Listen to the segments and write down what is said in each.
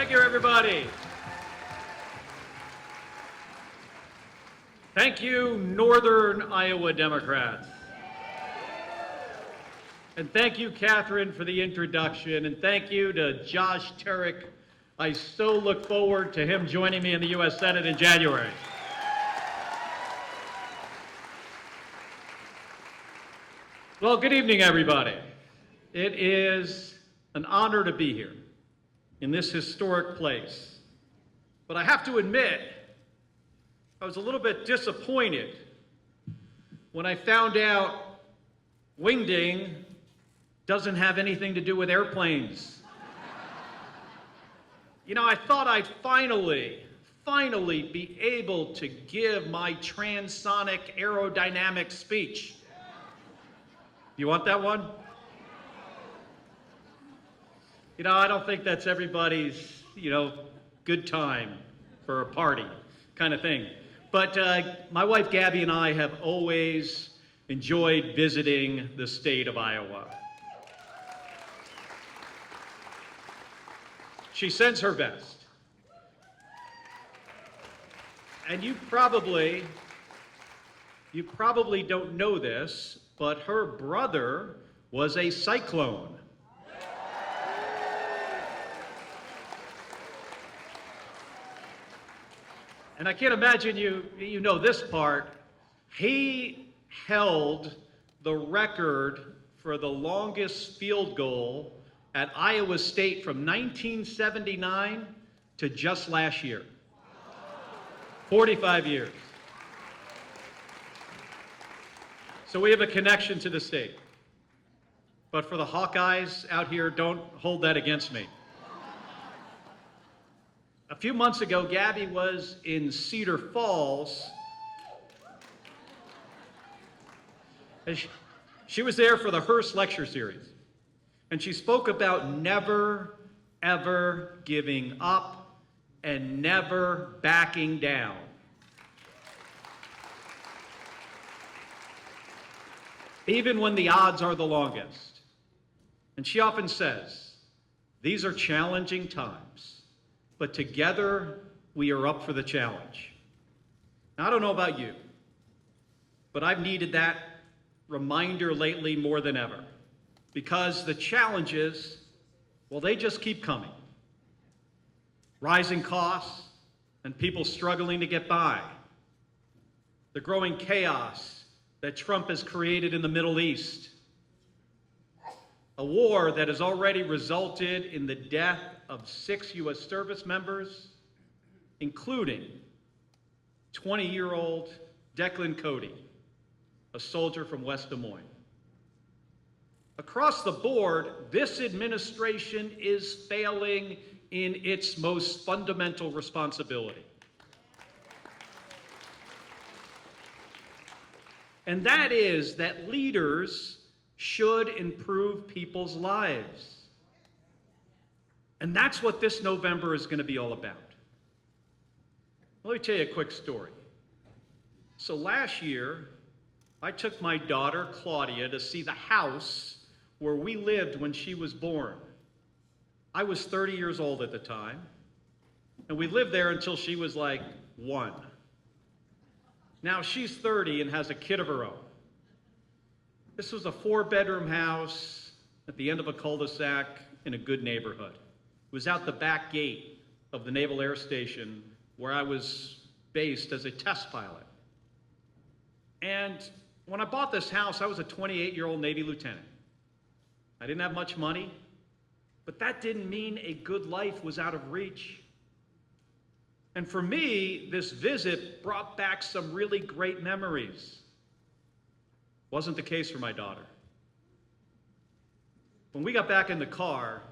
Thank you, everybody. Thank you, Northern Iowa Democrats. And thank you, Catherine, for the introduction. And thank you to Josh Turek. I so look forward to him joining me in the U.S. Senate in January. Well, good evening, everybody. It is an honor to be here in this historic place. But I have to admit, I was a little bit disappointed when I found out wingding doesn't have anything to do with airplanes. You know, I thought I'd finally be able to give my transonic aerodynamic speech. You want that one? You know, I don't think that's everybody's, good time for a party kind of thing. But my wife Gabby and I have always enjoyed visiting the state of Iowa. She sends her best. And you probably don't know this, but her brother was a cyclone. And I can't imagine you know this part. He held the record for the longest field goal at Iowa State from 1979 to just last year. 45 years. So we have a connection to the state. But for the Hawkeyes out here, don't hold that against me. A few months ago, Gabby was in Cedar Falls. And she was there for the Hearst Lecture Series. And she spoke about never, ever giving up and never backing down. Even when the odds are the longest. And she often says, these are challenging times, but together we are up for the challenge. Now, I don't know about you, but I've needed that reminder lately more than ever, because the challenges, well, they just keep coming. Rising costs and people struggling to get by. The growing chaos that Trump has created in the Middle East. A war that has already resulted in the death of 6 U.S. service members, including 20-year-old Declan Cody, a soldier from West Des Moines. Across the board, this administration is failing in its most fundamental responsibility. And that is that leaders should improve people's lives. And that's what this November is going to be all about. Let me tell you a quick story. So last year, I took my daughter, Claudia, to see the house where we lived when she was born. I was 30 years old at the time, and we lived there until she was like 1. Now she's 30 and has a kid of her own. This was a 4-bedroom house at the end of a cul-de-sac in a good neighborhood. It was out the back gate of the Naval Air Station where I was based as a test pilot. And when I bought this house, I was a 28-year-old Navy lieutenant. I didn't have much money, but that didn't mean a good life was out of reach. And for me, this visit brought back some really great memories. Wasn't the case for my daughter. When we got back in the car,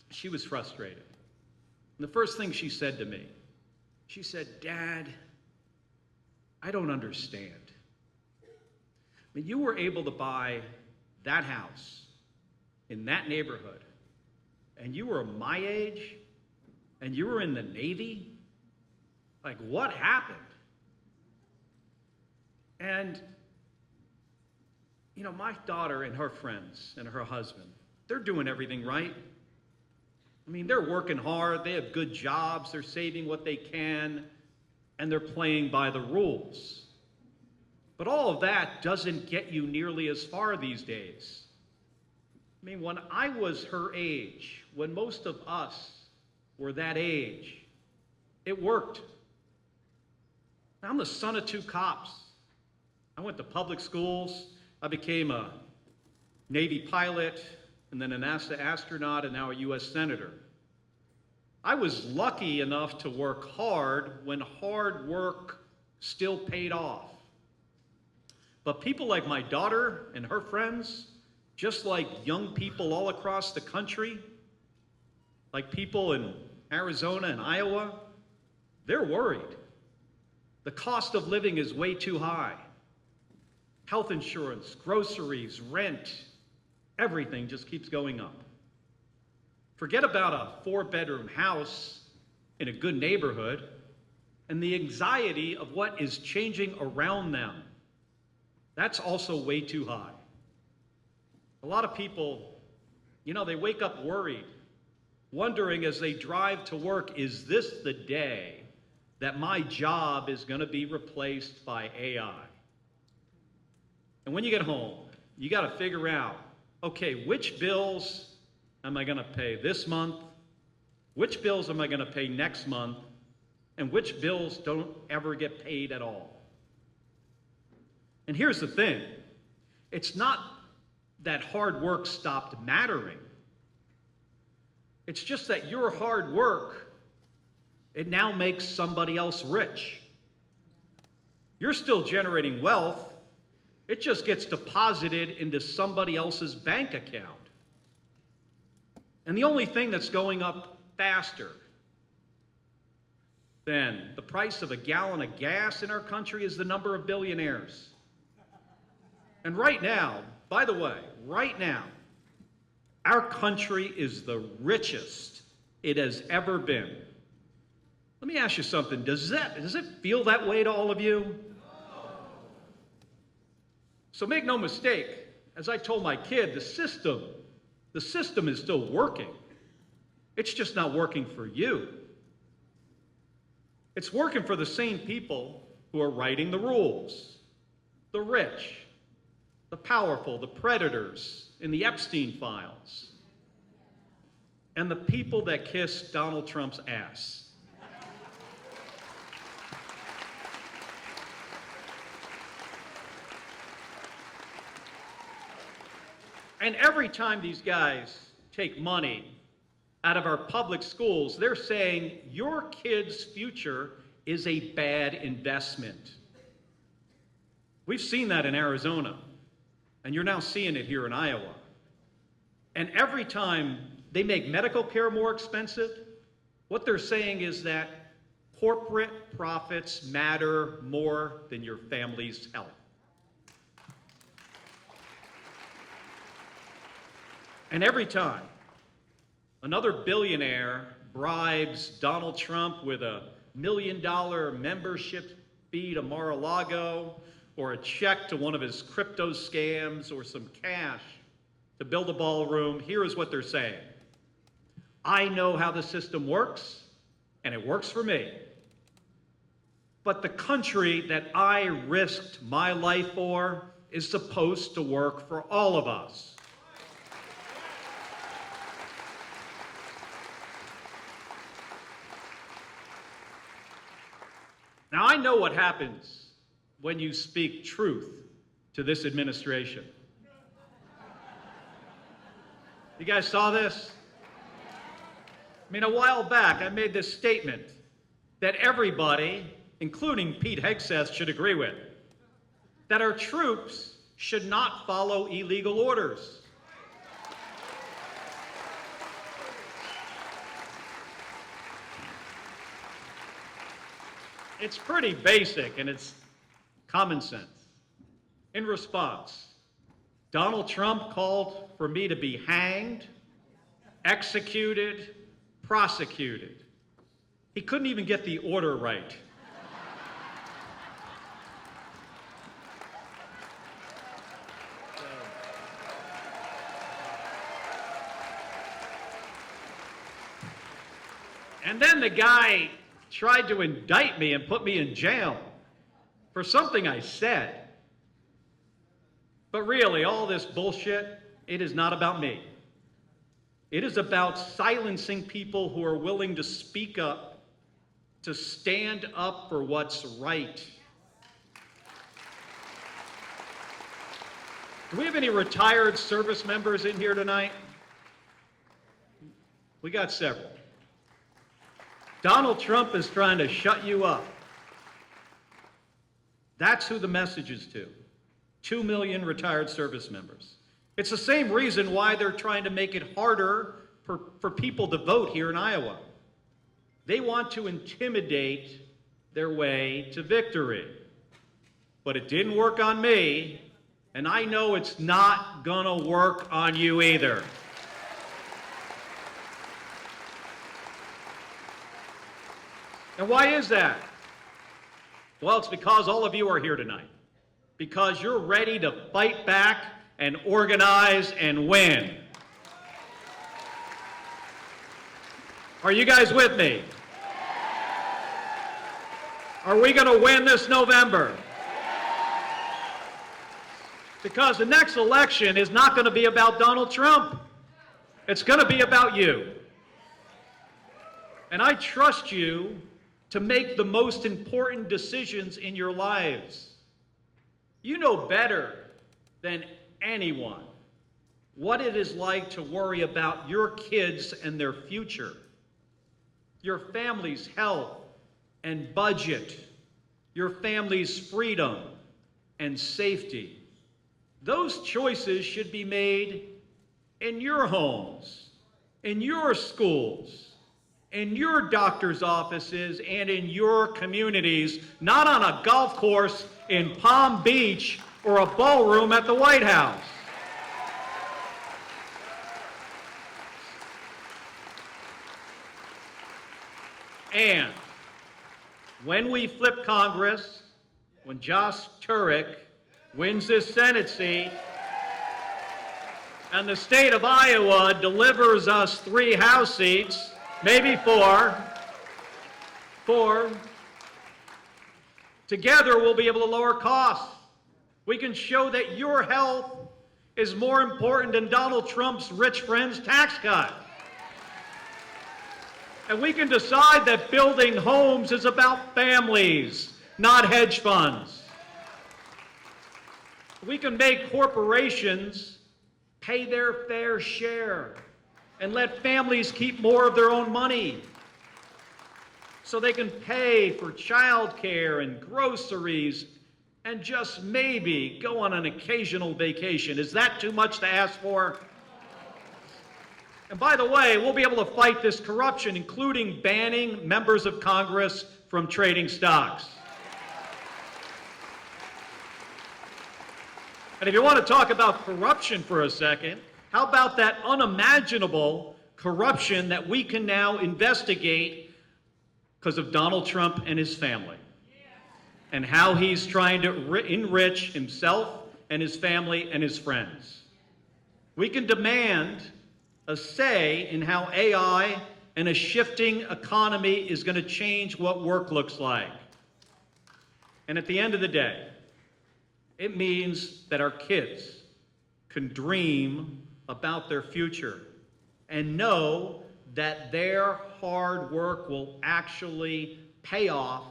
she was frustrated. And the first thing she said to me, she said, "Dad, I don't understand. I mean, you were able to buy that house in that neighborhood, and you were my age, and you were in the Navy? Like, what happened?" And, my daughter and her friends and her husband, they're doing everything right. I mean, they're working hard, they have good jobs, they're saving what they can, and they're playing by the rules. But all of that doesn't get you nearly as far these days. I mean, when I was her age, when most of us were that age, it worked. I'm the son of two cops. I went to public schools. I became a Navy pilot, and then a NASA astronaut, and now a U.S. Senator. I was lucky enough to work hard when hard work still paid off. But people like my daughter and her friends, just like young people all across the country, like people in Arizona and Iowa, they're worried. The cost of living is way too high. Health insurance, groceries, rent, everything just keeps going up. Forget about a 4-bedroom house in a good neighborhood and the anxiety of what is changing around them. That's also way too high. A lot of people, they wake up worried, wondering as they drive to work, is this the day that my job is going to be replaced by AI? And when you get home, you got to figure out, okay, which bills am I going to pay this month? Which bills am I going to pay next month? And which bills don't ever get paid at all? And here's the thing. It's not that hard work stopped mattering. It's just that your hard work, it now makes somebody else rich. You're still generating wealth. It just gets deposited into somebody else's bank account. And the only thing that's going up faster than the price of a gallon of gas in our country is the number of billionaires. And right now, by the way, right now, our country is the richest it has ever been. Let me ask you something. Does it feel that way to all of you? So make no mistake, as I told my kid, the system is still working. It's just not working for you. It's working for the same people who are writing the rules. The rich, the powerful, the predators in the Epstein files, and the people that kiss Donald Trump's ass. And every time these guys take money out of our public schools, they're saying your kid's future is a bad investment. We've seen that in Arizona, and you're now seeing it here in Iowa. And every time they make medical care more expensive, what they're saying is that corporate profits matter more than your family's health. And every time another billionaire bribes Donald Trump with $1 million membership fee to Mar-a-Lago, or a check to one of his crypto scams, or some cash to build a ballroom, here is what they're saying. I know how the system works, and it works for me. But the country that I risked my life for is supposed to work for all of us. Now, I know what happens when you speak truth to this administration. You guys saw this? I mean, a while back, I made this statement that everybody, including Pete Hegseth, should agree with, that our troops should not follow illegal orders. It's pretty basic, and it's common sense. In response, Donald Trump called for me to be hanged, executed, prosecuted. He couldn't even get the order right. And then the guy tried to indict me and put me in jail for something I said. But really, all this bullshit, it is not about me. It is about silencing people who are willing to speak up, to stand up for what's right. Do we have any retired service members in here tonight? We got several. Donald Trump is trying to shut you up. That's who the message is to. 2 million retired service members. It's the same reason why they're trying to make it harder for people to vote here in Iowa. They want to intimidate their way to victory. But it didn't work on me, and I know it's not gonna work on you either. And why is that? Well, it's because all of you are here tonight. Because you're ready to fight back and organize and win. Are you guys with me? Are we going to win this November? Because the next election is not going to be about Donald Trump. It's going to be about you. And I trust you to make the most important decisions in your lives. You know better than anyone what it is like to worry about your kids and their future, your family's health and budget, your family's freedom and safety. Those choices should be made in your homes, in your schools, in your doctor's offices, and in your communities, not on a golf course in Palm Beach or a ballroom at the White House. And when we flip Congress, when Josh Turek wins this Senate seat, and the state of Iowa delivers us 3 House seats, maybe 4, together we'll be able to lower costs. We can show that your health is more important than Donald Trump's rich friend's tax cut. And we can decide that building homes is about families, not hedge funds. We can make corporations pay their fair share and let families keep more of their own money so they can pay for childcare and groceries and just maybe go on an occasional vacation. Is that too much to ask for? And by the way, we'll be able to fight this corruption, including banning members of Congress from trading stocks. And if you want to talk about corruption for a second, how about that unimaginable corruption that we can now investigate because of Donald Trump and his family, and how he's trying to enrich himself and his family and his friends? We can demand a say in how AI and a shifting economy is going to change what work looks like. And at the end of the day, it means that our kids can dream about their future and know that their hard work will actually pay off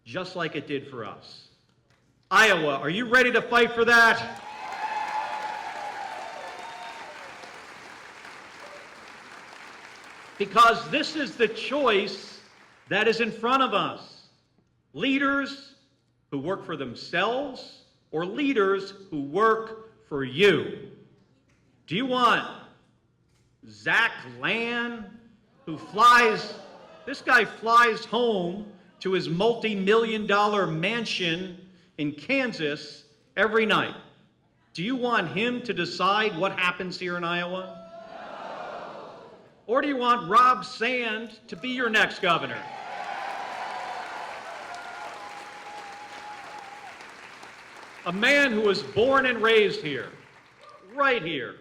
just like it did for us. Iowa, are you ready to fight for that? Because this is the choice that is in front of us. Leaders who work for themselves or leaders who work for you. Do you want Zach Land, who this guy flies home to his multi-million-dollar mansion in Kansas every night? Do you want him to decide what happens here in Iowa? Or do you want Rob Sand to be your next governor? A man who was born and raised here, right here,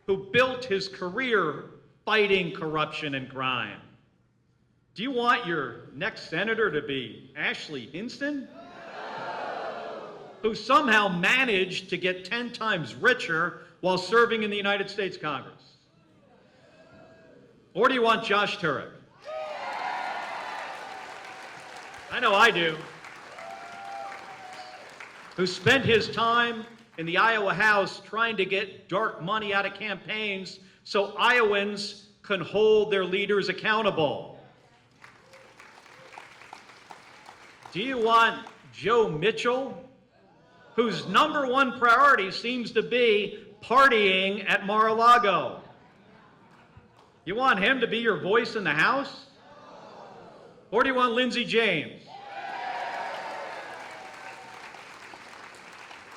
who built his career fighting corruption and crime. Do you want your next senator to be Ashley Hinston, who somehow managed to get 10 times richer while serving in the United States Congress? Or do you want Josh Turek? I know I do. Who spent his time in the Iowa House trying to get dark money out of campaigns so Iowans can hold their leaders accountable. Do you want Joe Mitchell, whose #1 priority seems to be partying at Mar-a-Lago? You want him to be your voice in the House? Or do you want Lindsey James?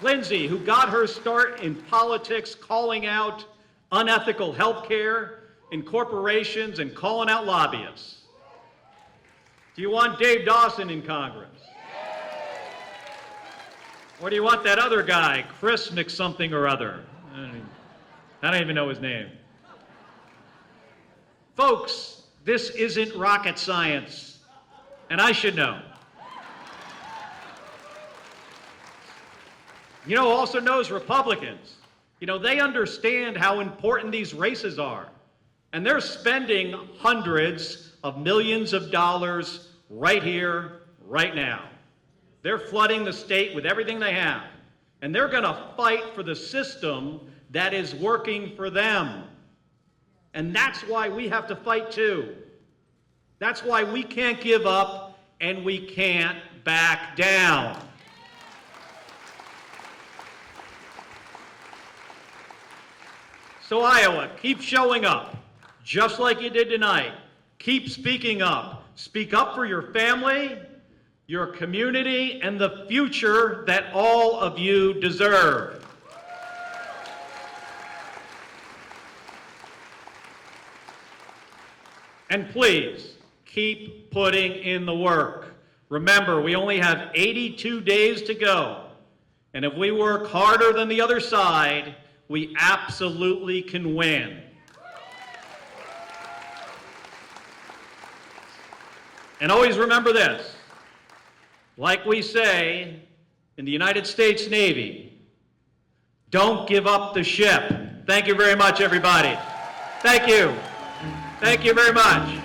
Lindsey, who got her start in politics calling out unethical health care in corporations and calling out lobbyists. Do you want Dave Dawson in Congress? Or do you want that other guy, Chris McSomething or other? I don't even know his name. Folks, this isn't rocket science, and I should know. You know, also knows Republicans. You know, they understand how important these races are. And they're spending hundreds of millions of dollars right here, right now. They're flooding the state with everything they have. And they're going to fight for the system that is working for them. And that's why we have to fight too. That's why we can't give up and we can't back down. So Iowa, keep showing up, just like you did tonight. Keep speaking up. Speak up for your family, your community, and the future that all of you deserve. And please, keep putting in the work. Remember, we only have 82 days to go. And if we work harder than the other side, we absolutely can win. And always remember this, like we say in the United States Navy, don't give up the ship. Thank you very much, everybody. Thank you. Thank you very much.